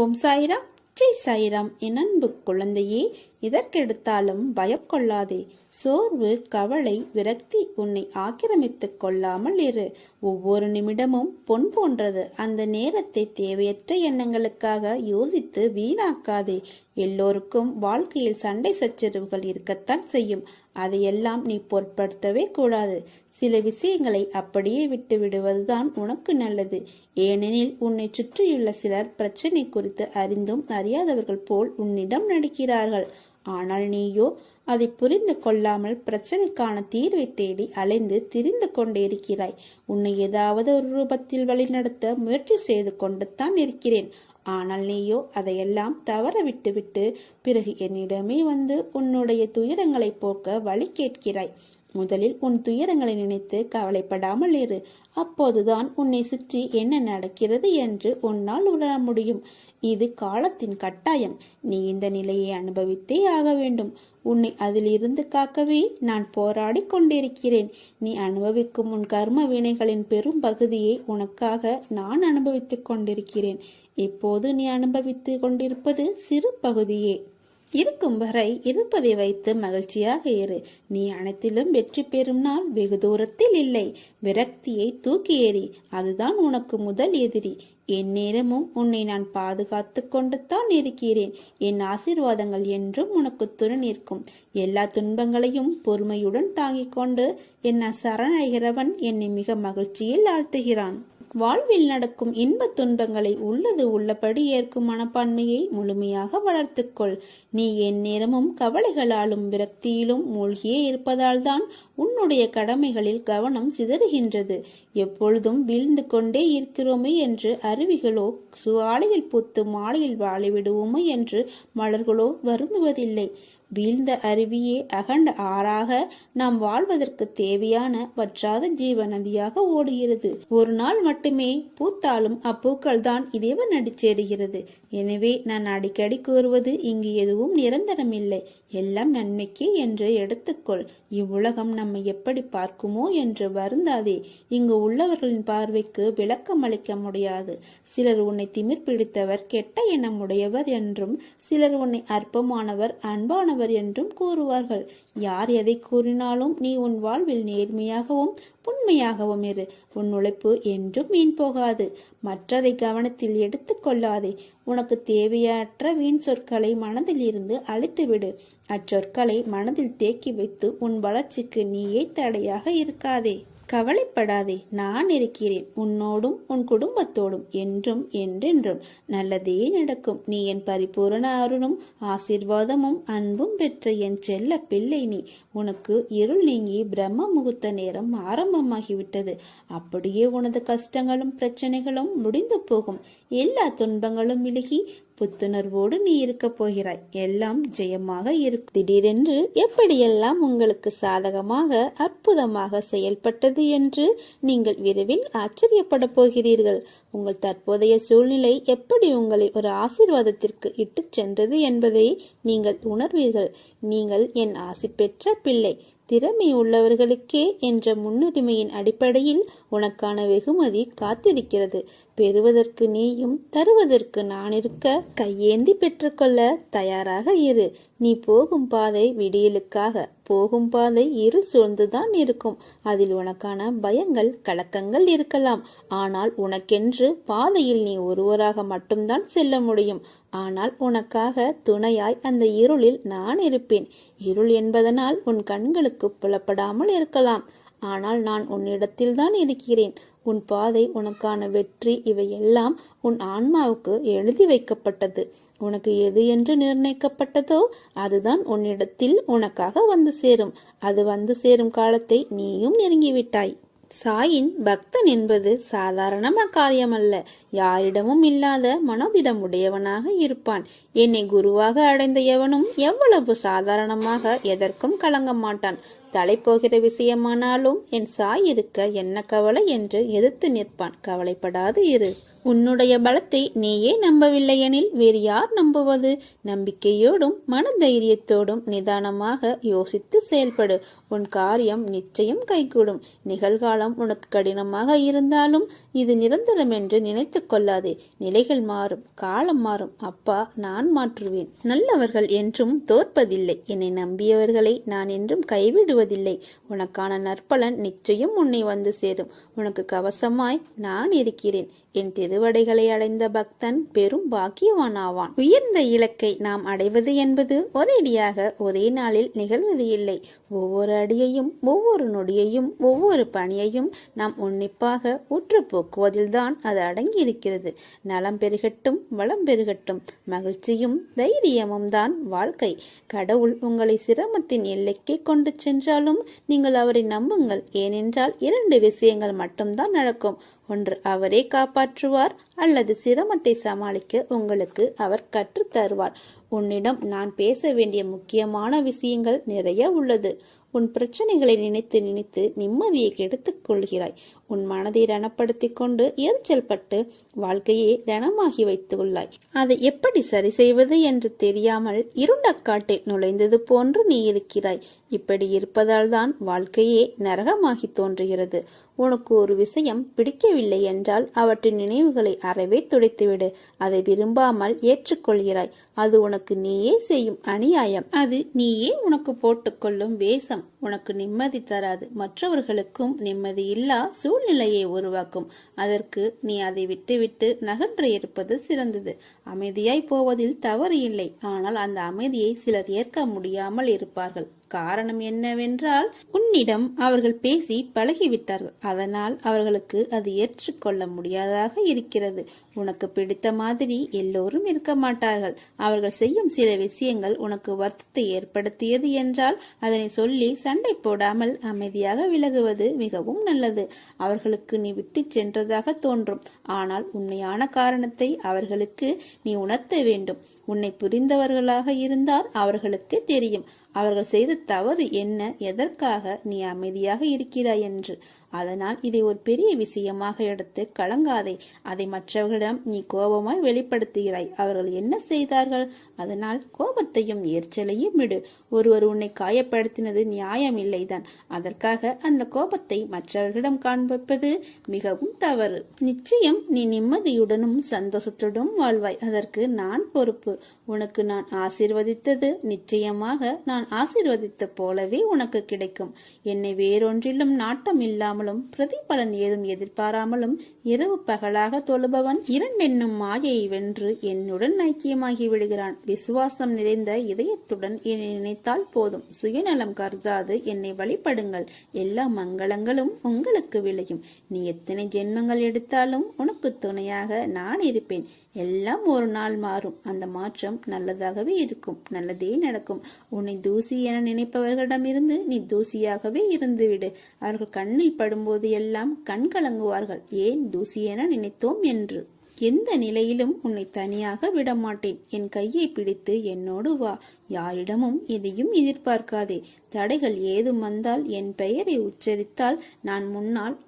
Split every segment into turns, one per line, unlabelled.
ஓம் சாய்ராம், ஜெய் சாய்ராம். என் அன்பு குழந்தையே, இதற்கெடுத்தாலும் பயம் கொள்ளாதே. சோர்வு, கவலை, விரக்தி உன்னை ஆக்கிரமித்துக் கொள்ளாமல் இரு. ஒவ்வொரு நிமிடமும் பொன் போன்றது. அந்த நேரத்தை தேவையற்ற எண்ணங்களுக்காக யோசித்து வீணாக்காதே. எல்லோருக்கும் வாழ்க்கையில் சண்டை சச்சரவுகள் இருக்கத்தான் செய்யும். அதையெல்லாம் நீ பொருட்படுத்தவே கூடாது. சில விஷயங்களை அப்படியே விட்டு விடுவதுதான் உனக்கு நல்லது. ஏனெனில் உன்னை சுற்றியுள்ள சிலர் பிரச்சனை குறித்து அறிந்தும் அறியாதவர்கள் போல் உன்னிடம் நடிக்கிறார்கள். ஆனால் நீயோ அதை புரிந்து கொள்ளாமல் பிரச்சனைக்கான தீர்வை தேடி அலைந்து திரிந்து கொண்டே இருக்கிறாய். உன்னை ஏதாவது ஒரு ரூபத்தில் வழிநடத்த முயற்சி செய்து கொண்டு தான் இருக்கிறேன். ஆனால் நீயோ அதையெல்லாம் தவற விட்டுவிட்டு பிறகு என்னிடமே வந்து உன்னுடைய துயரங்களை போக்க வழி கேட்கிறாய். முதலில் உன் துயரங்களை நினைத்து கவலைப்படாமல் இரு. அப்போதுதான் உன்னை சுற்றி என்ன நடக்கிறது என்று உன்னால் உணர முடியும். இது காலத்தின் கட்டாயம். நீ இந்த நிலையை அனுபவித்தே ஆக வேண்டும். உன்னை அதிலிருந்து காக்கவே நான் போராடி கொண்டிருக்கிறேன். நீ அனுபவிக்கும் உன் கர்ம வினைகளின் பெரும் பகுதியை உனக்காக நான் அனுபவித்துக் கொண்டிருக்கிறேன். இப்போது நீ அனுபவித்து கொண்டிருப்பது சிறு பகுதியே. இருக்கும் வரை இருப்பதை வைத்து மகிழ்ச்சியாக இரு. நீ அனைத்திலும் வெற்றி பெறும் நாள் வெகு தூரத்தில் இல்லை. விரக்தியை தூக்கி எறி. அதுதான் உனக்கு முதல் எதிரி. என் நேரமும் உன்னை நான் பாதுகாத்து கொண்டு தான் இருக்கிறேன். என் ஆசீர்வாதங்கள் என்றும் உனக்கு துணை நிற்கும். எல்லா துன்பங்களையும் பொறுமையுடன் தாங்கிக் கொண்டு என்ன சரணடைகிறவன் என்னை மிக மகிழ்ச்சியில் ஆழ்த்துகிறான். வாழ்வில் நடக்கும் இன்ப துன்பங்களை உள்ளது உள்ளபடி ஏற்கும் மனப்பான்மையை முழுமையாக வளர்த்துக்கொள். நீ என் நேரமும் கவலைகளாலும் விரக்தியிலும் மூழ்கியே இருப்பதால் தான் உன்னுடைய கடமைகளில் கவனம் சிதறுகின்றது. எப்பொழுதும் வீழ்ந்து கொண்டே இருக்கிறோமே என்று அருவிகளோ, சுவாலையில் பூத்து மாலையில் வாழிவிடுவோமே என்று மலர்களோ வருந்துவதில்லை. வீழ்ந்த அருவியே அகண்ட ஆறாக நாம் வாழ்வதற்கு தேவையான வற்றாத ஜீவ நதியாக ஓடுகிறது. ஒரு நாள் மட்டுமே பூத்தாலும் அப்பூக்கள் தான் இறைவன் அடிச்சேருகிறது. எனவே நான் அடிக்கடி கூறுவது, இங்கு எதுவும் நிரந்தரமில்லை, எல்லாம் நன்மைக்கே என்று எடுத்துக்கொள். இவ்வுலகம் நம்மை எப்படி பார்க்குமோ என்று வருந்தாதே. இங்கு உள்ளவர்களின் பார்வைக்கு விளக்கம் அளிக்க முடியாது. சிலர் உன்னை திமிர் பிடித்தவர், கெட்ட எண்ணம் உடையவர் என்றும், சிலர் உன்னை அற்பமானவர், அன்பானவர் என்றும் கூறுவார்கள். யார் எதை கூறினாலும் நீ உன் வாழ்வில் நேர்மையாகவும் உண்மையாகவும் இரு. உன் உழைப்பு என்றும் வீண் போகாது. மற்றதை கவனத்தில் எடுத்து கொள்ளாதே. உனக்கு தேவையற்ற வீண் சொற்களை மனதில் இருந்து அழித்துவிடு. அச்சொற்களை மனதில் தேக்கி வைத்து உன் வளர்ச்சிக்கு நீயே தடையாக இருக்காதே. கவலைப்படாதே, நான் இருக்கிறேன். உன்னோடும் உன் குடும்பத்தோடும் என்றும் என்றென்றும் நல்லதே நடக்கும். நீ என் பரிபூரண அருளும் ஆசீர்வாதமும் அன்பும் பெற்ற என் செல்ல பிள்ளை. நீ உனக்கு இருள் நீங்கி பிரம்ம முகூர்த்த நேரம் ஆரம்பமாகிவிட்டது. அப்படியே உனது கஷ்டங்களும் பிரச்சனைகளும் முடிந்து போகும். எல்லா துன்பங்களும் விலகி புத்துணர்வோடு நீ இருக்க போகிறாய். எல்லாம் ஜெயமாக இருக்கும். திடீரென்று எப்படியெல்லாம் உங்களுக்கு சாதகமாக அற்புதமாக செயல்பட்டது என்று நீங்கள் விரைவில் ஆச்சரியப்பட போகிறீர்கள். உங்கள் தற்போதைய சூழ்நிலை எப்படி உங்களை ஒரு ஆசீர்வாதத்திற்கு இட்டு சென்றது என்பதை நீங்கள் உணர்வீர்கள். நீங்கள் என் ஆசி பெற்ற பிள்ளை. திறமை உள்ளவர்களுக்கே என்ற முன்னுரிமையின் அடிப்படையில் உனக்கான வெகுமதி காத்திருக்கிறது. பெறுவதற்கு நீயும் தருவதற்கு நான் இருக்க கையேந்தி பெற்றுக்கொள்ள தயாராக இரு. நீ போகும் பாதை விடியலுக்காக போகும் பாதை இருள் சூழ்ந்துதான் இருக்கும். அதில் உனக்கான பயங்கள், கலக்கங்கள் இருக்கலாம். ஆனால் உனக்கென்று பாதையில் நீ ஒருவராக மட்டும்தான் செல்ல முடியும். ஆனால் உனக்காக துணையாய் அந்த இருளில் நான் இருப்பேன். இருள் என்பதனால் உன் கண்களுக்கு புலப்படாமல் இருக்கலாம். ஆனால் நான் உன்னிடத்தில் தான் இருக்கிறேன். உன் பாதை, உனக்கான வெற்றி, இவையெல்லாம் உன் ஆன்மாவுக்கு எழுதி வைக்கப்பட்டது. உனக்கு எது என்று நிர்ணயிக்கப்பட்டதோ அதுதான் உன்னிடத்தில் உனக்காக வந்து சேரும். அது வந்து சேரும் காலத்தை நீயும் நெருங்கிவிட்டாய். சாயின் பக்தன் என்பது சாதாரண காரியமல்ல. யாரிடமும் இல்லாத மனதிடம் உடையவனாக இருப்பான். என்னை குருவாக அடைந்த எவனும் எவ்வளவு சாதாரணமாக எதற்கும் கலங்க மாட்டான். தலை போகிற விஷயமானாலும் என் சாய் இருக்க என்ன கவலை என்று எதிர்த்து நிற்பான். கவலைப்படாது இரு. உன்னுடைய பலத்தை நீயே நம்பவில்லை எனில் வேறு யார் நம்புவது? நம்பிக்கையோடும் மன தைரியத்தோடும் நிதானமாக யோசித்து செயல்படு. உன் காரியம் நிச்சயம் கைகூடும். நிகழ்காலம் உனக்கு கடினமாக இருந்தாலும் இது நிரந்தரம் என்று நினைத்து கொள்ளாதே. நிலைகள் மாறும், காலம் மாறும். அப்பா, நான் மாற்றுவேன். நல்லவர்கள் என்றும் தோற்பதில்லை. என்னை நம்பியவர்களை நான் என்றும் கைவிடுவதில்லை. உனக்கான நற்பலன் நிச்சயம் உன்னை வந்து சேரும். உனக்கு கவசமாய் நான் இருக்கிறேன். என் திருவடைகளை அடைந்த பக்தன் பெரும் பாக்கியவானாவான். உயர்ந்த இலக்கை நாம் அடைவது என்பது ஒரேடியாக ஒரே நாளில் நிகழ்வது இல்லை. ஒவ்வொரு அடியையும், ஒவ்வொரு நொடியையும், ஒவ்வொரு பணியையும் நாம் உன்னிப்பாக உற்று போக்குவதில்தான் அது அடங்கியிருக்கிறது. நலம் பெருகட்டும், வளம் பெருகட்டும், மகிழ்ச்சியும் தைரியமும் தான் வாழ்க்கை. கடவுள் உங்களை சிரமத்தின் எல்லைக்கே கொண்டு சென்றாலும் நீங்கள் அவரை நம்புங்கள். ஏனென்றால் 2 விஷயங்கள் மட்டும்தான் நடக்கும். ஒன்று, அவரே காப்பாற்றுவார், அல்லது சிரமத்தை சமாளிக்க உங்களுக்கு அவர் கற்றுத் தருவார். உன்னிடம் நான் பேச வேண்டிய முக்கியமான விஷயங்கள் நிறைய உள்ளது. உன் பிரச்சனைகளை நினைத்து நினைத்து நிம்மதியை கெடுத்துக் கொள்கிறாய். உன் மனதை ரணப்படுத்திக் கொண்டு எரிச்சல் பட்டு வாழ்க்கையை ரணமாகி வைத்துள்ளாய். அதை எப்படி சரி செய்வது என்று தெரியாமல் இருண்ட காட்டில் நுழைந்தது போன்று நீ இருக்கிறாய். இப்படி இருப்பதால் தான் வாழ்க்கையே நரகமாகி தோன்றுகிறது. உனக்கு ஒரு விஷயம் பிடிக்கவில்லை என்றால் அவற்றின் நினைவுகளை அறவே துடைத்துவிடு. அதை விரும்பாமல் ஏற்றுக்கொள்கிறாய். அது உனக்கு நீயே செய்யும் அநியாயம். அது நீயே உனக்கு போட்டுக்கொள்ளும் வேஷம். உனக்கு நிம்மதி தராது, மற்றவர்களுக்கும் நிம்மதி இல்லா சூழ்நிலையை உருவாக்கும். அதற்கு நீ அதை விட்டுவிட்டு நகன்று இருப்பது சிறந்தது. அமைதியாய் போவதில் தவறு இல்லை. ஆனால் அந்த அமைதியை சிலர் ஏற்க முடியாமல் இருப்பார்கள். காரணம் என்னவென்றால், உன்னிடம் அவர்கள் பேசி பழகிவிட்டார்கள். அதனால் அவர்களுக்கு அது ஏற்றுக்கொள்ள முடியாதாக இருக்கிறது. உனக்கு பிடித்த மாதிரி எல்லோரும் இருக்க மாட்டார்கள். அவர்கள் செய்யும் சில விஷயங்கள் உனக்கு வருத்தத்தை ஏற்படுத்தியது என்றால் அதனை சொல்லி சண்டை போடாமல் அமைதியாக விலகுவது மிகவும் நல்லது. அவர்களுக்கு நீ விட்டு சென்றதாக தோன்றும். ஆனால் உண்மையான காரணத்தை அவர்களுக்கு நீ உணர்த்த வேண்டும். உன்னை புரிந்தவர்களாக இருந்தால் அவர்களுக்கு தெரியும் அவர்கள் செய்த தவறு என்ன, எதற்காக நீ அமைதியாக இருக்கிறாய் என்று. அதனால் இதை ஒரு பெரிய விஷயமாக எடுத்து கலங்காதே. அதை மற்றவர்களிடம் நீ கோபமாய் வெளிப்படுத்துகிறாய். அவர்கள் என்ன செய்தார்கள்? அதனால் கோபத்தையும் எரிச்சலையும் விடு. ஒருவர் உன்னை காயப்படுத்தினது நியாயம் இல்லைதான். அதற்காக அந்த கோபத்தை மற்றவர்களிடம் காண்பிப்பது மிகவும் தவறு. நிச்சயம் நீ நிம்மதியுடனும் சந்தோஷத்துடனும் வாழ்வாய். அதற்கு நான் பொறுப்பு. உனக்கு நான் ஆசீர்வதித்தது நிச்சயமாக நான் ஆசீர்வதித்த போலவே உனக்கு கிடைக்கும். என்னை வேறொன்றிலும் நாட்டம் இல்லாமலும் பிரதிபலன் ஏதும் எதிர்பாராமலும் இரவு பகலாக தொழுபவன் இரண்டென்னும் மாயையை வென்று என்னுடன் ஐக்கியமாகி விடுகிறான். விசுவாசம் நிறைந்த இதயத்துடன் என்னை நினைத்தால் போதும். சுயநலம் கருதாது என்னை வழிபடுங்கள். எல்லா மங்களங்களும் உங்களுக்கு விளையும். நீ எத்தனை ஜென்மங்கள் எடுத்தாலும் உனக்கு துணையாக நான் இருப்பேன். எல்லாம் ஒரு நாள் மாறும். அந்த மாற்றம் நல்லதாகவே இருக்கும். நல்லதே நடக்கும். உன்னை தூசி என நினைப்பவர்களிடமிருந்து நீ தூசியாகவே இருந்துவிடு. அவர்கள் கண்ணில் படும்போது எல்லாம் கண் கலங்குவார்கள். ஏன் தூசி என நினைத்தோம் என்று. எந்த நிலையிலும் உன்னை தனியாக விடமாட்டேன். என் கையை பிடித்து என்னோடு வா. யாரிடமும் எதையும் எதிர்பார்க்காதே. தடைகள் ஏதும் வந்தால் என் பெயரை உச்சரித்தால்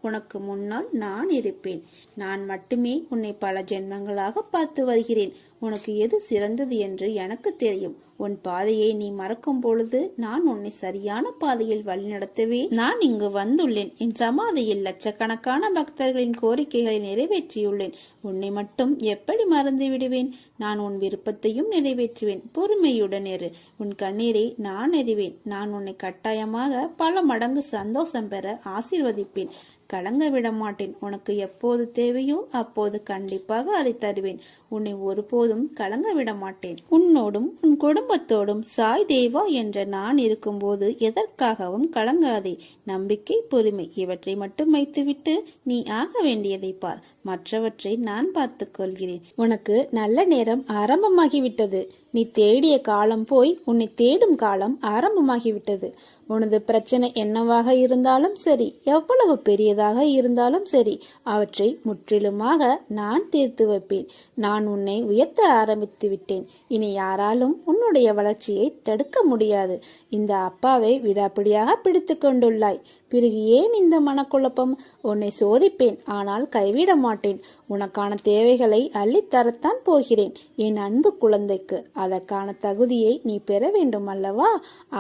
உனக்கு முன்னால் நான் இருப்பேன். நான் மட்டுமே உன்னை பல ஜென்மங்களாக பார்த்து வருகிறேன். உனக்கு எது சிறந்தது என்று எனக்கு தெரியும். உன் பாதையை நீ மறக்கும் பொழுது நான் உன்னை சரியான பாதையில் வழிநடத்தவே நான் இங்கு வந்துள்ளேன். என் சமாதியில் லட்சக்கணக்கான பக்தர்களின் கோரிக்கைகளை நிறைவேற்றியுள்ளேன். உன்னை மட்டும் எப்படி மறந்து விடுவேன்? நான் உன் விருப்பத்தையும் நிறைவேற்றுவேன். பொறுமையுடன் இரு. உன் கண்ணீரை நான் அறிவேன். நான் உன்னை கட்டாயமாக பல மடங்கு சந்தோஷம் பெற ஆசீர்வதிப்பேன். கலங்க விட மாட்டேன். உனக்கு எப்போது தேவையோ அப்போது கண்டிப்பாக அதை தருவேன். உன்னை ஒருபோதும் கலங்க விட மாட்டேன். உன்னோடும் உன் குடும்பத்தோடும் சாய் தேவா என்ற நான் இருக்கும்போது எதற்காகவும் கலங்காதே. நம்பிக்கை, பொறுமை இவற்றை மட்டும் வைத்துவிட்டு நீ ஆக வேண்டியதை பார். மற்றவற்றை நான் பார்த்துக் கொள்கிறேன். உனக்கு நல்ல நேரம் ஆரம்பமாகிவிட்டது. நீ தேடிய காலம் போய் உன்னை தேடும் காலம் ஆரம்பமாகிவிட்டது. உனது பிரச்சனை என்னவாக இருந்தாலும் சரி, எவ்வளவு பெரியதாக இருந்தாலும் சரி, அவற்றை முற்றிலுமாக நான் தீர்த்து வைப்பேன். நான் உன்னை உயர்த்த ஆரம்பித்து விட்டேன். இனி யாராலும் உன்னுடைய வளர்ச்சியை தடுக்க முடியாது. இந்த அப்பாவை விடாப்பிடியாக பிடித்து கொண்டுள்ளாய். பிறகு ஏன் இந்த மனக்குழப்பம்? உன்னை சோதிப்பேன், ஆனால் கைவிட மாட்டேன். உனக்கான தேவைகளை அள்ளித்தரத்தான் போகிறேன் என் அன்பு குழந்தைக்கு. அதற்கான தகுதியை நீ பெற வேண்டும் அல்லவா?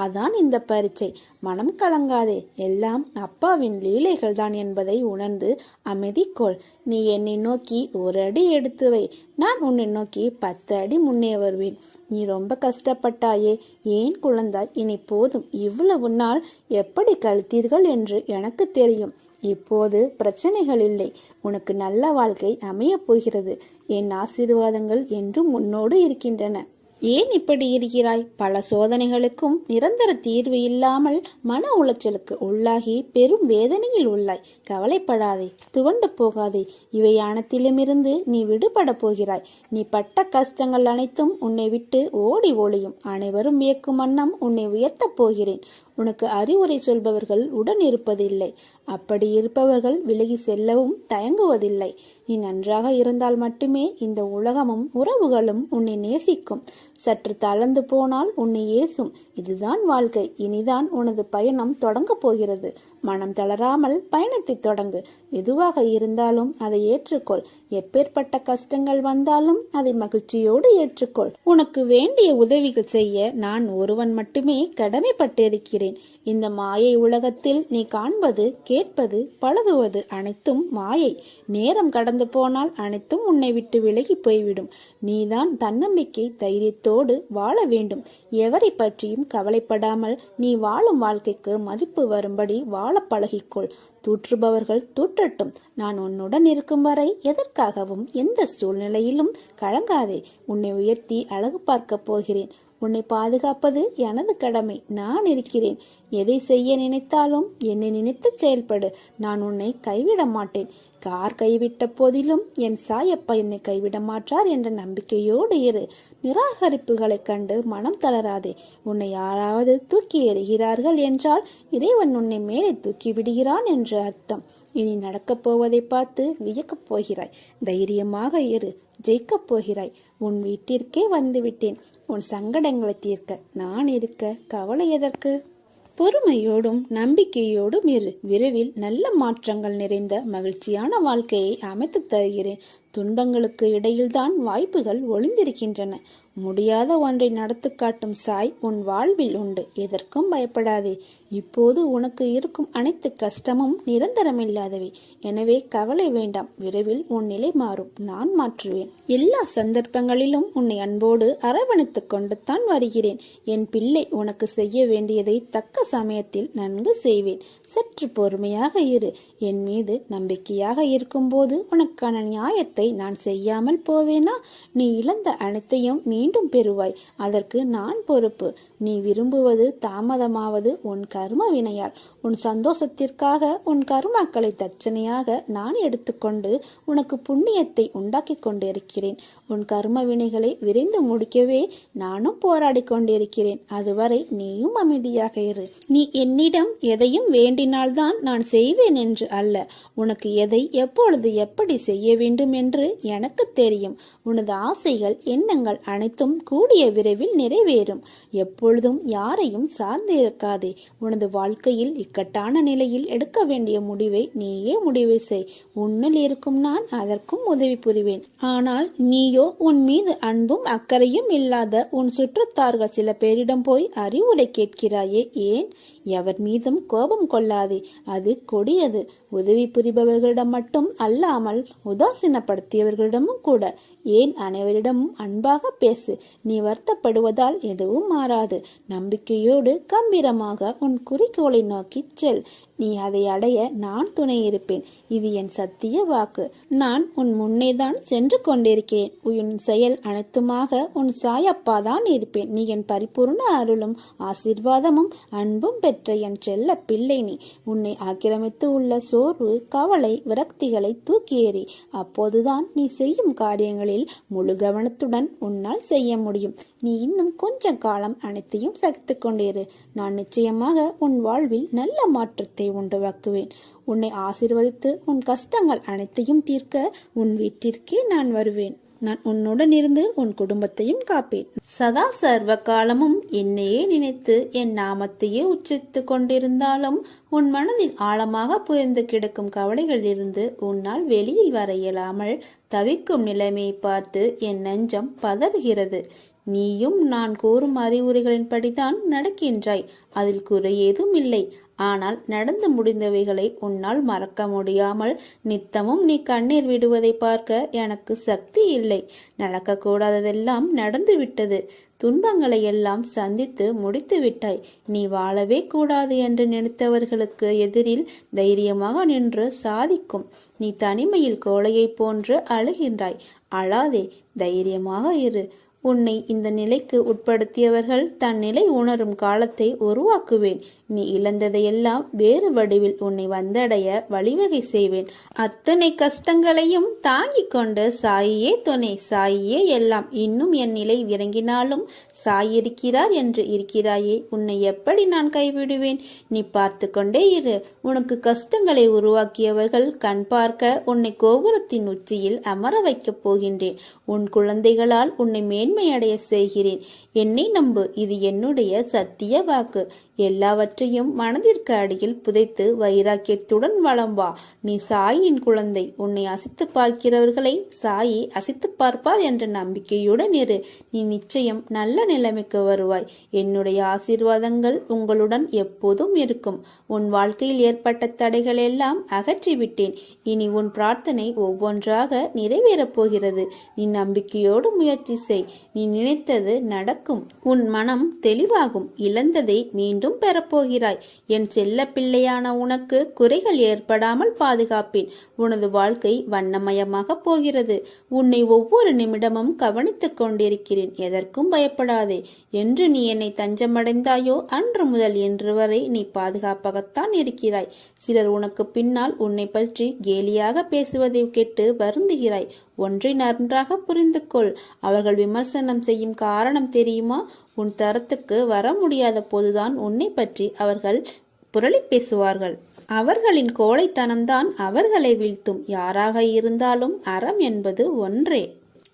அதான் இந்த பரீட்சை. மனம் கலங்காதே, எல்லாம் அப்பாவின் லீலைகள் தான் என்பதை உணர்ந்து அமைதி கொள். நீ என்னை நோக்கி ஒரு அடி எடுத்து வை, நான் உன்னை நோக்கி 10 அடி முன்னே வருவேன். நீ ரொம்ப கஷ்டப்பட்டாயே, ஏன் குழந்தாய்? இனி போதும். இவ்வளவு நாள் எப்படி கழித்தீர்கள் என்று எனக்கு தெரியும். இப்போது பிரச்சனைகள் இல்லை. உனக்கு நல்ல வாழ்க்கை அமையப் போகிறது. என் ஆசீர்வாதங்கள் என்றும் உன்னோடு இருக்கின்றன. ஏன் இப்படி இருக்கிறாய்? பல சோதனைகளுக்கும் நிரந்தர தீர்வு இல்லாமல் மன உளைச்சலுக்கு உள்ளாகி பெரும் வேதனையில் உள்ளாய். கவலைப்படாதே, துவண்டு போகாதே. இவை அனைத்திலுமிருந்து நீ விடுபட போகிறாய். நீ பட்ட கஷ்டங்கள் அனைத்தும் உன்னை விட்டு ஓடி ஒளியும். அனைவரும் வியக்கும் வண்ணம் உன்னை உயர்த்தப் போகிறேன். உனக்கு அறிவுரை சொல்பவர்கள் உடன் இருப்பதில்லை. அப்படி இருப்பவர்கள் விலகி செல்லவும் தயங்குவதில்லை. நீ நன்றாக இருந்தால் மட்டுமே இந்த உலகமும் உறவுகளும் உன்னை நேசிக்கும். சற்று தளர்ந்து போனால் உன்னை ஏசும். இதுதான் வாழ்க்கை. இனிதான் உனது பயணம் தொடங்கப் போகிறது. மனம் தளராமல் பயணத்தை தொடங்கு. எதுவாக இருந்தாலும் அதை ஏற்றுக்கொள். எப்பேற்பட்ட கஷ்டங்கள் வந்தாலும் அதை மகிழ்ச்சியோடு ஏற்றுக்கொள். உனக்கு வேண்டிய உதவிகள் செய்ய நான் ஒருவன் மட்டுமே கடமைப்பட்டிருக்கிறேன். இந்த மாயை உலகத்தில் நீ காண்பது, கேட்பது, பழகுவது அனைத்தும் மாயை. நேரம் கடந்து போனால் அனைத்தும் உன்னை விட்டு விலகி போய்விடும். நீதான் தன்னம்பிக்கை தைரியத்தோடு வாழ வேண்டும். எவரை பற்றியும் கவலைப்படாமல் நீ வாழும் வாழ்க்கைக்கு மதிப்பு வரும்படி வாழ பழகிக்கொள். தூற்றுபவர்கள் தூற்றட்டும். நான் உன்னுடன் இருக்கும் வரை எதற்காகவும் எந்த சூழ்நிலையிலும் கலங்காதே. உன்னை உயர்த்தி அழகு பார்க்க போகிறேன். உன்னை பாதுகாப்பது எனது கடமை. நான் இருக்கிறேன். எதை செய்ய நினைத்தாலும் என்னை நினைத்து செயல்படு. நான் உன்னை கைவிட மாட்டேன். கார் கைவிட்ட போதிலும் என் சாயப்பா என்னை கைவிட மாட்டார் என்ற நம்பிக்கையோடு இரு. நிராகரிப்புகளைக் கண்டு மனம் தளராதே. உன்னை யாராவது தூக்கி எறிகிறார்கள் என்றால் இறைவன் உன்னை மேலே தூக்கி விடுகிறான் என்று அர்த்தம். இனி நடக்கப் போவதை பார்த்து வியக்கப் போகிறாய். தைரியமாக இரு. ஜெயிக்கப் போகிறாய். உன் வீட்டிற்கே வந்துவிட்டேன். உன் சங்கடங்களை தீர்க்க நான் இருக்க கவலை எதற்கு? பொறுமையோடும் நம்பிக்கையோடும் இரு. விரைவில் நல்ல மாற்றங்கள் நிறைந்த மகிழ்ச்சியான வாழ்க்கையை அமைத்து தருகிறேன். துன்பங்களுக்கு இடையில்தான் வாய்ப்புகள் ஒளிந்திருக்கின்றன. முடியாத ஒன்றை நடத்து காட்டும் சாய் உன் வாழ்வில் உண்டு. எதற்கும் பயப்படாதே. இப்போது உனக்கு இருக்கும் அனைத்து கஷ்டமும் நிரந்தரமில்லாதவை. எனவே கவலை வேண்டாம். விரைவில் உன் நிலை மாறும். நான் மாற்றுவேன். எல்லா சந்தர்ப்பங்களிலும் உன்னை அன்போடு அரவணைத்துக் கொண்டு தான் வருகிறேன். என் பிள்ளை, உனக்கு செய்ய வேண்டியதை தக்க சமயத்தில் நன்கு செய்வேன். சற்று பொறுமையாக இரு. என் மீது நம்பிக்கையாக இருக்கும்போது உனக்கான நியாயத்தை நான் செய்யாமல் போவேனா? நீ இழந்த அனைத்தையும் மீண்டும் பெறுவாய். அதற்கு நான் பொறுப்பு. நீ விரும்புவது தாமதமாவது உன் கர்ம வினையால். உன் சந்தோஷத்திற்காக உன் கர்மாக்களை தட்சணையாக நான் எடுத்துக்கொண்டு உனக்கு புண்ணியத்தை உண்டாக்கி கொண்டிருக்கிறேன். உன் கர்ம வினைகளை விரைந்து முடிக்கவே நானும் போராடி கொண்டிருக்கிறேன். அதுவரை நீயும் அமைதியாக இரு. நீ என்னிடம் எதையும் வேண்டினால்தான் நான் செய்வேன் என்று அல்ல. உனக்கு எதை எப்பொழுது எப்படி செய்ய வேண்டும் என்று எனக்கு தெரியும். உனது ஆசைகள் எண்ணங்கள் அனைத்தும் கூடிய விரைவில் நிறைவேறும். எப்பொழுதும் யாரையும் சார்ந்து இருக்காதே. உனது வாழ்க்கையில் இக்கட்டான நிலையில் எடுக்க வேண்டிய முடிவை நீயே முடிவு செய். உன்னில் இருக்கும் நான் அதற்கும் உதவி புரிவேன். ஆனால் நீயோ உன் மீது அன்பும் அக்கறையும் இல்லாத உன் சுற்றத்தார்கள் சில பேரிடம் போய் அறிவுரை கேட்கிறாயே, ஏன்? எவர் மீதும் கோபம் கொள்ளாதே. அது கொடியது. உதவி புரிபவர்களிடம் மட்டும் அல்லாமல் உதாசீனப்படுத்தியவர்களிடமும் கூட. ஏன் அனைவரிடமும் அன்பாக பேசு. நீ வருத்தப்படுவதால் எதுவும் மாறாது. நம்பிக்கையோடு கம்பீரமாக உன் குறிக்கோளை நோக்கி செல். நீ அதை அடைய நான் துணை இருப்பேன். இது என் சத்திய வாக்கு. நான் உன் முன்னேதான் சென்று கொண்டிருக்கிறேன். உன் செயல் அனைத்துமாக உன் சாயப்பா தான் இருப்பேன். நீ என் பரிபூர்ண அருளும் ஆசீர்வாதமும் அன்பும் பெற்ற என் செல்ல பிள்ளை. நீ உன்னை ஆக்கிரமித்து உள்ள சோர்வு, கவலை, விரக்திகளை தூக்கி எறி. அப்போதுதான் நீ செய்யும் காரியங்களில் முழு கவனத்துடன் உன்னால் செய்ய முடியும். நீ இன்னும் கொஞ்ச காலம் அனைத்தையும் சகித்து கொண்டிரு. நான் நிச்சயமாக உன் வாழ்வில் நல்ல மாற்றத்தை உண்டாக்குவேன். உன்னை ஆசீர்வதித்து உன் கஷ்டங்கள் அனைத்தையும் தீர்க்க உன் வீட்டிற்கே நான் வருவேன். நான் உன்னுடன் இருந்து உன் குடும்பத்தையும் காப்பேன். சதா சர்வ காலமும் என்னையே நினைத்து என் நாமத்தையே உச்சரித்து கொண்டிருந்தாலும் உன் மனதில் ஆழமாக புதைந்து கிடக்கும் கவலைகளிலிருந்து உன்னால் வெளியில் வர இயலாமல் தவிக்கும் நிலைமையை பார்த்து என் நெஞ்சம் பதறுகிறது. நீயும் நான் கூறும் அறிவுரைகளின்படிதான் நடக்கின்றாய், அதில் குறை ஏதும் இல்லை. ஆனால் நடந்து முடிந்தவைகளை உன்னால் மறக்க முடியாமல் நித்தமும் நீ கண்ணீர் விடுவதை பார்க்க எனக்கு சக்தி இல்லை. நடக்கக்கூடாததெல்லாம் நடந்துவிட்டது. துன்பங்களை எல்லாம் சந்தித்து முடித்து விட்டாய். நீ வாழவே கூடாது என்று நினைத்தவர்களுக்கு எதிரில் தைரியமாக நின்று சாதிக்கும் நீ தனிமையில் கோழையைப் போன்று அழுகின்றாய். அழாதே, தைரியமாக இரு. உன்னை இந்த நிலைக்கு உட்படுத்தியவர்கள் தன் நிலை உணரும் காலத்தை உருவாக்குவேன். நீ இழந்ததையெல்லாம் வேறு வடிவில் உன்னை வந்தடைய வழிவகை செய்வேன். அத்தனை கஷ்டங்களையும் தாங்கிக் கொண்டு சாயியே துணை, சாயியே எல்லாம். இன்னும் என் நிலை இறங்கினாலும் சாய் இருக்கிறார் என்று இருக்கிறாயே, உன்னை எப்படி நான் கைவிடுவேன்? நீ பார்த்து கொண்டே இரு. உனக்கு கஷ்டங்களை உருவாக்கியவர்கள் கண் பார்க்க உன்னை கோபுரத்தின் உச்சியில் அமர வைக்கப் போகின்றேன். உன் குழந்தைகளால் உன்னை மேன்மையடைய செய்கிறேன். என்னை நம்பு, இது என்னுடைய சத்திய வாக்கு. எல்லாவற்றையும் மனதிற்கு அடியில் புதைத்து வைராக்கியத்துடன் வலம் வா. நீ சாயின் குழந்தை. உன்னை அசித்து பார்க்கிறவர்களை சாயி அசித்து பார்ப்பார் என்ற நம்பிக்கையுடன் இரு. நீ நிச்சயம் நல்ல நிலைமைக்கு வருவாய். என்னுடைய ஆசீர்வாதங்கள் உங்களுடன் எப்போதும் இருக்கும். உன் வாழ்க்கையில் ஏற்பட்ட தடைகள் எல்லாம் அகற்றிவிட்டேன். இனி உன் பிரார்த்தனை ஒவ்வொன்றாக நிறைவேறப் போகிறது. நீ நம்பிக்கையோடு முயற்சி செய். நீ நினைத்தது நடக்கும். உன் மனம் தெளிவாகும். இழந்ததை மீண்டும் பெறப்போகிறாய். என் செல்ல பிள்ளையான உனக்கு குறைகள் ஏற்படாமல் பாதுகாப்பேன். உனது வாழ்க்கை வண்ணமயமாக போகிறது. உன்னை ஒவ்வொரு நிமிடமும் கவனித்துக் கொண்டிருக்கிறேன். எதற்கும் பயப்படாதே. என்று நீ என்னை தஞ்சமடைந்தாயோ அன்று முதல் இன்று வரை நீ பாதுகாப்பாகத்தான் இருக்கிறாய். சிலர் உனக்கு பின்னால் உன்னை பற்றி கேலியாக பேசுவதை கேட்டு வருந்துகிறாய். ஒன்றை நன்றாக புரிந்து கொள். அவர்கள் விமர்சனம் செய்யும் காரணம் தெரியுமா? உன் தரத்துக்கு வர முடியாத போதுதான் உன்னை பற்றி அவர்கள் புரளி பேசுவார்கள். அவர்களின் கோழைத்தனம்தான் அவர்களை வீழ்த்தும். யாராக இருந்தாலும் அறம் என்பது ஒன்றே.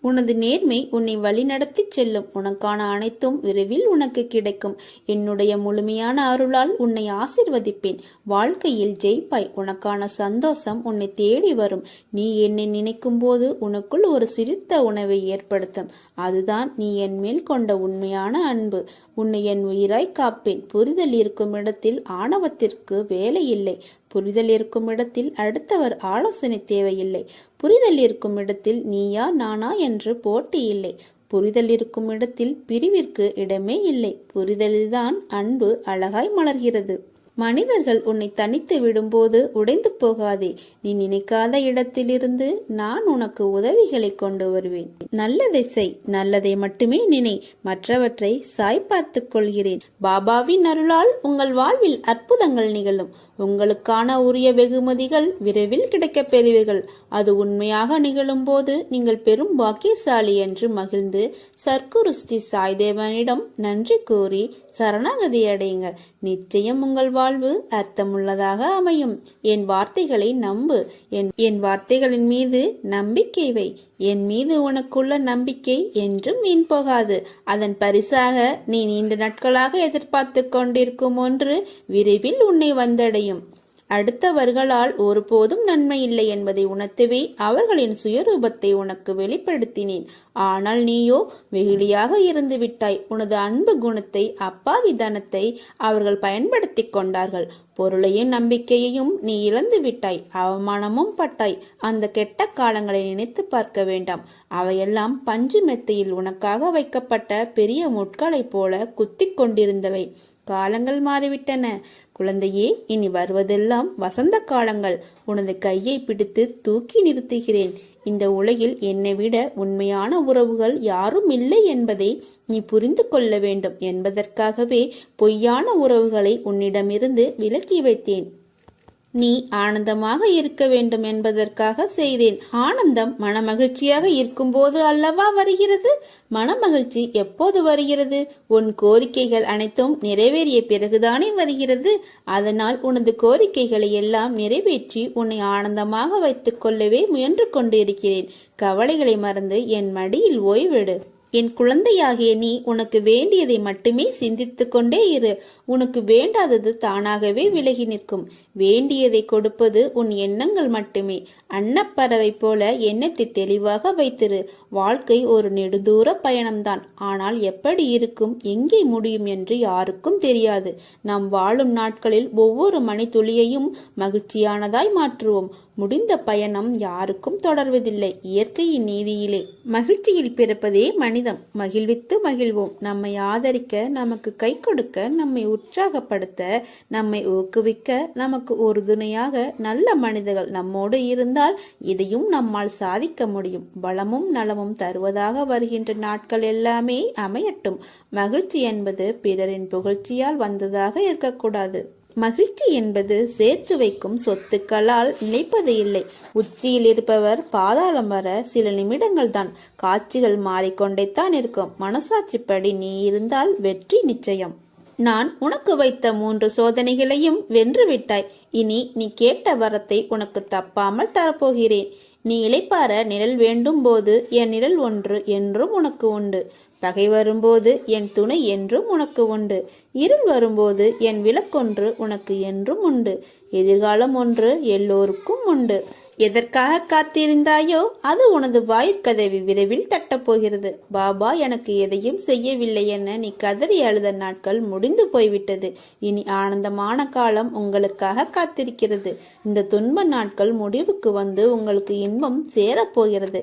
உனது நேர்மை உன்னை வழிநடத்தி செல்லும். உனக்கான அனைத்தும் விரைவில் உனக்கு கிடைக்கும். என்னுடைய முழுமையான அருளால் உன்னை ஆசிர்வதிப்பேன். வாழ்க்கையில் ஜெயிப்பாய். உனக்கான சந்தோஷம் உன்னை தேடி வரும். நீ என்னை நினைக்கும் போது உனக்குள் ஒரு சிரித்த உணவை ஏற்படுத்தும். அதுதான் நீ என் மேல் கொண்ட உண்மையான அன்பு. உன்னை என் உயிராய் காப்பேன். புரிதல் இருக்கும் இடத்தில் ஆணவத்திற்கு வேலை இல்லை. புரிதல் இருக்கும் இடத்தில் அடுத்தவர் ஆலோசனை தேவையில்லை. புரிதல் இருக்கும் இடத்தில் நீயா நானா என்று போட்டி இல்லை. புரிதல் இருக்கும் இடத்தில் பிரிவிற்கு இடமே இல்லை. புரிதலில்தான் அன்பு அழகாய் மலர்கிறது. மனிதர்கள் உன்னை தனித்து விடும்போது உடைந்து போகாதே. நீ நினைக்காத இடத்திலிருந்து நான் உனக்கு உதவிகளை கொண்டு வருவேன். நல்லதை செய். நல்லதை மட்டுமே நினை. மற்றவற்றை சாய் பார்த்துக் கொள்கிறேன். பாபாவின் அருளால் உங்கள் வாழ்வில் அற்புதங்கள் நிகழும். உங்களுக்கான உரிய வெகுமதிகள் விரைவில் கிடைக்கப் பெறுவீர்கள். அது உண்மையாக நிகழும் போது நீங்கள் பெரும் பாக்கியசாலி என்று மகிழ்ந்து சர்க்குரு ஸ்ரீ சாய்தேவனிடம் நன்றி கூறி சரணாகதி அடையுங்கள். நிச்சயம் உங்கள் வாழ்வு அர்த்தமுள்ளதாக அமையும். என் வார்த்தைகளை நம்பு. என் வார்த்தைகளின் மீது நம்பிக்கை வை. என் மீது உனக்குள்ள நம்பிக்கை என்றும் வீண் போகாது. அதன் பரிசாக நீ நீண்ட நாட்களாக எதிர்பார்த்து கொண்டிருக்கும் ஒன்று விரைவில் உன்னை வந்தடையும். அடுத்தவர்களால் ஒருபோதும் நன்மை இல்லை என்பதை உணர்த்தவே அவர்களின் சுயரூபத்தை உனக்கு வெளிப்படுத்தினேன். ஆனால் நீயோ வெகுளியாக இருந்து விட்டாய். உனது அன்பு குணத்தை, அப்பாவி தனத்தை அவர்கள் பயன்படுத்தி கொண்டார்கள். பொருளையும் நம்பிக்கையையும் நீ இழந்து விட்டாய். அவமானமும் பட்டாய். அந்த கெட்ட காலங்களை நினைத்து பார்க்க வேண்டாம். அவையெல்லாம் பஞ்சு மெத்தையில் உனக்காக வைக்கப்பட்ட பெரிய முட்களைப் போல குத்தி கொண்டிருந்தவை. காலங்கள் மாறிவிட்டன குழந்தையே. இனி வருவதெல்லாம் வசந்த காலங்கள். உனது கையை பிடித்து தூக்கி நிறுத்துகிறேன். இந்த உலகில் என்னை விட உண்மையான உறவுகள் யாரும் இல்லை என்பதை நீ புரிந்து கொள்ள வேண்டும் என்பதற்காகவே பொய்யான உறவுகளை உன்னிடமிருந்து விலக்கி வைத்தேன். நீ ஆனந்தமாக இருக்க வேண்டும் என்பதற்காக செய்தேன். ஆனந்தம் மனமகிழ்ச்சியாக இருக்கும்போது அல்லவா வருகிறது? மனமகிழ்ச்சி எப்போது வருகிறது? உன் கோரிக்கைகள் அனைத்தும் நிறைவேறிய பிறகுதானே வருகிறது. அதனால் உனது கோரிக்கைகளை எல்லாம் நிறைவேற்றி உன்னை ஆனந்தமாக வைத்துக் கொள்ளவே முயன்று கொண்டிருக்கிறேன். கவலைகளை மறந்து என் மடியில் ஓய்வெடு. என் குழந்தையாகிய நீ உனக்கு வேண்டியதை மட்டுமே சிந்தித்து கொண்டே இரு. உனக்கு வேண்டாதது தானாகவே விலகி நிற்கும். வேண்டியதை கொடுப்பது உன் எண்ணங்கள் மட்டுமே. அன்னப்பறவை போல எண்ணத்தை தெளிவாக வைத்திரு. வாழ்க்கை ஒரு நெடுதூர பயணம்தான். ஆனால் எப்படி இருக்கும், எங்கே முடியும் என்று யாருக்கும் தெரியாது. நாம் வாழும் நாட்களில் ஒவ்வொரு மணித்துளியையும் மகிழ்ச்சியானதாய் மாற்றுவோம். முடிந்த பயணம் யாருக்கும் தொடர்வதில்லை. இயற்கையின் நீதியிலே மகிழ்ச்சியில் பிறப்பதே மனிதம். மகிழ்வித்து மகிழ்வோம். நம்மை ஆதரிக்க, நமக்கு கை கொடுக்க, நம்மை உற்சாகப்படுத்த, நம்மை ஊக்குவிக்க, நமக்கு உறுதுணையாக நல்ல மனிதர்கள் நம்மோடு இருந்தால் இதையும் நம்மால் சாதிக்க முடியும். பலமும் நலமும் தருவதாக வருகின்ற நாட்கள் எல்லாமே அமையட்டும். மகிழ்ச்சி என்பது பிறரின் புகழ்ச்சியால் வந்ததாக இருக்கக்கூடாது. மகிழ்ச்சி என்பது சேர்த்து வைக்கும் சொத்துக்களால் நிலைப்பது இல்லை. உச்சியில் இருப்பவர் பாதாளம் வர சில நிமிடங்கள் தான். காட்சிகள் மாறிக்கொண்டேத்தான் இருக்கும். மனசாட்சிப்படி நீ இருந்தால் வெற்றி நிச்சயம். நான் உனக்கு வைத்த 3 சோதனைகளையும் வென்று விட்டாய். இனி நீ கேட்ட வரத்தை உனக்கு தப்பாமல் தரப்போகிறேன். நீ இளைப்பாற நிழல் வேண்டும் போது என் நிழல் ஒன்று என்றும் உனக்கு உண்டு. பகை வரும்போது என் துணை என்றும் உனக்கு உண்டு. இருள் வரும்போது என் விளக்கொன்று உனக்கு என்றும் உண்டு. எதிர்காலம் ஒன்று எல்லோருக்கும் உண்டு. எதற்காக காத்திருந்தாயோ அது உனது வாயிற்கதவி விரைவில் தட்டப்போகிறது. பாபா எனக்கு எதையும் செய்யவில்லை என நீ கதறி அழுத நாட்கள் முடிந்து போய்விட்டது. இனி ஆனந்தமான காலம் உங்களுக்காக காத்திருக்கிறது. இந்த துன்ப நாட்கள் முடிவுக்கு வந்து உங்களுக்கு இன்பம் சேரப்போகிறது.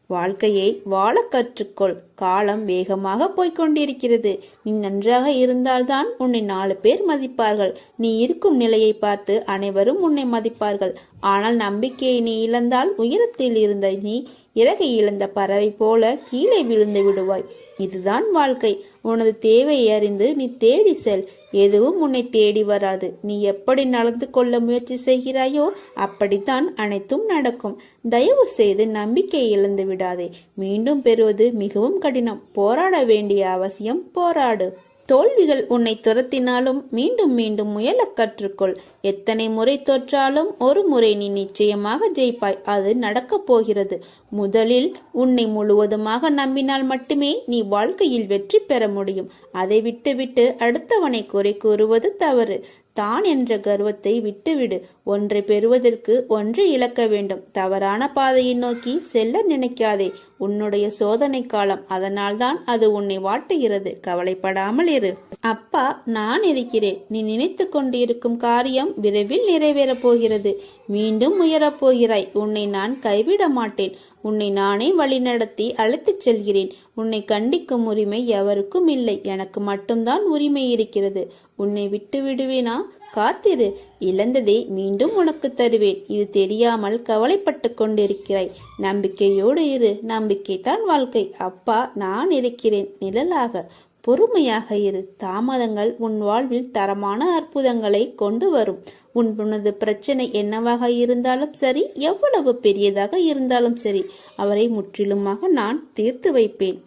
வாழ்க்கையை வாழ கற்றுக்கொள். காலம் வேகமாக போய்கொண்டிருக்கிறது. நீ நன்றாக இருந்தால்தான் உன்னை 4 பேர் மதிப்பார்கள். நீ இருக்கும் நிலையை பார்த்து அனைவரும் உன்னை மதிப்பார்கள். ஆனால் நம்பிக்கையை நீ இழந்தால் உயரத்தில் இருந்த நீ இறகை இழந்த பறவை போல கீழே விழுந்து விடுவாய். இதுதான் வாழ்க்கை. உனது தேவையை அறிந்து நீ தேடி செல். எதுவும் உன்னை தேடி வராது. நீ எப்படி நடந்து கொள்ள முயற்சி செய்கிறாயோ அப்படித்தான் அனைத்தும் நடக்கும். தயவு செய்து நம்பிக்கை இழந்து விடாதே. மீண்டும் பெறுவது மிகவும் கடினம். போராட வேண்டிய அவசியம். போராடு. தோல்விகள் உன்னை துரத்தினாலும் மீண்டும் மீண்டும் முயல கற்றுக்கொள். எத்தனை முறை தோற்றாலும் ஒரு முறை நீ நிச்சயமாக ஜெயிப்பாய். அது நடக்கப் போகிறது. முதலில் உன்னை முழுவதுமாக நம்பினால் மட்டுமே நீ வாழ்க்கையில் வெற்றி பெற முடியும். அதை விட்டுவிட்டு அடுத்தவனை குறை கூறுவது தவறு. தான் என்ற கர்வத்தை விட்டுவிடு. ஒன்றை பெறுவதற்கு ஒன்றை இழக்க வேண்டும். தவறான பாதையை நோக்கி செல்ல நினைக்காதே. உன்னுடைய சோதனை காலம். அதனால்தான் அது உன்னை வாட்டுகிறது. கவலைப்படாமல் இரு. அப்பா நான் இருக்கிறேன். நீ நினைத்து கொண்டிருக்கும் காரியம் விரைவில் நிறைவேறப் போகிறது. மீண்டும் உயரப் போகிறாய். உன்னை நான் கைவிட மாட்டேன். உன்னை நானே வழிநடத்தி அழைத்துச் செல்கிறேன். உன்னை கண்டிக்கும் உரிமை எவருக்கும் இல்லை. எனக்கு மட்டும்தான் உரிமை இருக்கிறது. உன்னை விட்டு விடுவேனா? காத்திரு. இழந்ததை மீண்டும் உனக்கு தருவேன். இது தெரியாமல் கவலைப்பட்டு கொண்டிருக்கிறாய். நம்பிக்கையோடு இரு. நம்பிக்கைதான் வாழ்க்கை. அப்பா நான் இருக்கிறேன் நிழலாக. பொறுமையாக இரு. தாமதங்கள் உன் வாழ்வில் தரமான அற்புதங்களை கொண்டு வரும். உனது பிரச்சனை என்னவாக இருந்தாலும் சரி, எவ்வளவு பெரியதாக இருந்தாலும் சரி, அவரை முற்றிலுமாக நான் தீர்த்து வைப்பேன்.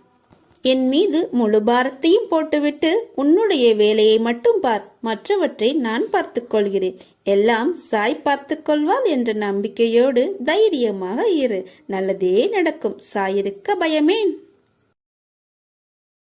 என் மீது முழு பாரத்தையும் போட்டுவிட்டு உன்னுடைய வேலையை மட்டும் பார். மற்றவற்றை நான் பார்த்துக் கொள்கிறேன். எல்லாம் சாய் பார்த்துக் கொள்வாள் என்ற நம்பிக்கையோடு தைரியமாக இரு. நல்லதே நடக்கும். சாயிருக்க பயமேன்.